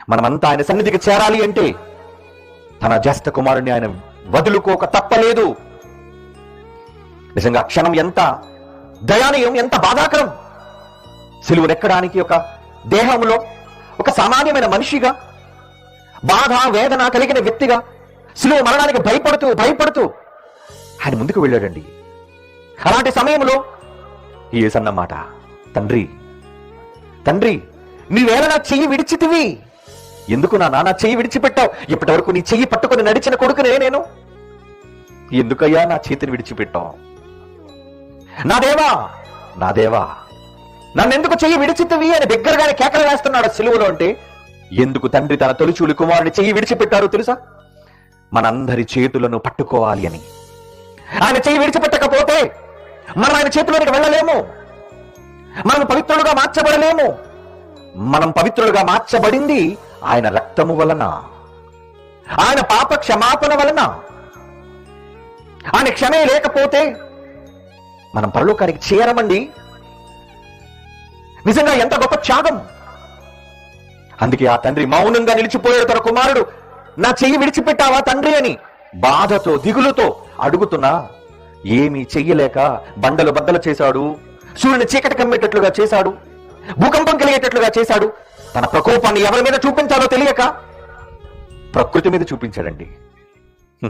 మనమంతా ఆయన సన్నిధికి చేరాలి అంటే తన జ్యేష్ఠ కుమారుని ఆయన వదులుకోక తప్పలేదు. నిజంగా క్షణం ఎంత దయానీయం, ఎంత బాధాకరం. సిలువనెక్కడానికి ఒక దేహంలో ఒక సామాన్యమైన మనిషిగా, బాధ వేదన కలిగిన వ్యక్తిగా, సిలువ మరణానికి భయపడుతూ ఆయన ముందుకు వెళ్ళాడండి. అలాంటి సమయంలో యేసన్న మాట, తండ్రి తండ్రి నీవేళ నా చెయ్యి విడిచితివి, ఎందుకు నా చెయ్యి విడిచిపెట్టావు? ఇప్పటి వరకు నీ చెయ్యి పట్టుకొని నడిచిన కొడుకునే నేను, ఎందుకయ్యా నా చేతిని విడిచిపెట్టావు? నా దేవా నన్నెందుకు చెయ్యి విడిచితివి అని దగ్గరగానే కేకలు వేస్తున్నాడు సిలువలో. అంటే ఎందుకు తండ్రి తన తొలిచూలి కుమారుని చెయ్యి విడిచిపెట్టారో తెలుసా? మనందరి చేతులను పట్టుకోవాలి అని. ఆయన చెయ్యి విడిచిపెట్టకపోతే మనం ఆయన చేతిలోనికి వెళ్ళలేము, మనం పవిత్రులుగా మార్చబడలేము. మనం పవిత్రులుగా మార్చబడింది ఆయన రక్తము వలన, ఆయన పాప క్షమాపణ వలన. ఆయన క్షమే లేకపోతే మనం పరలోకానికి చేరమండి. నిజంగా ఎంత గొప్ప త్యాగం. అందుకే ఆ తండ్రి మౌనంగా నిలిచిపోయాడు. తన కుమారుడు నా చెయ్యి విడిచిపెట్టావా తండ్రి అని బాధతో దిగులుతో అడుగుతున్నా ఏమీ చెయ్యలేక బండలు బద్దలు చేశాడు, సూర్యుని చీకటి కమ్మేటట్లుగా చేశాడు, భూకంపం కలిగేటట్లుగా చేశాడు. తన ప్రకోపాన్ని ఎవరి మీద చూపించాలో తెలియక ప్రకృతి మీద చూపించాడండి.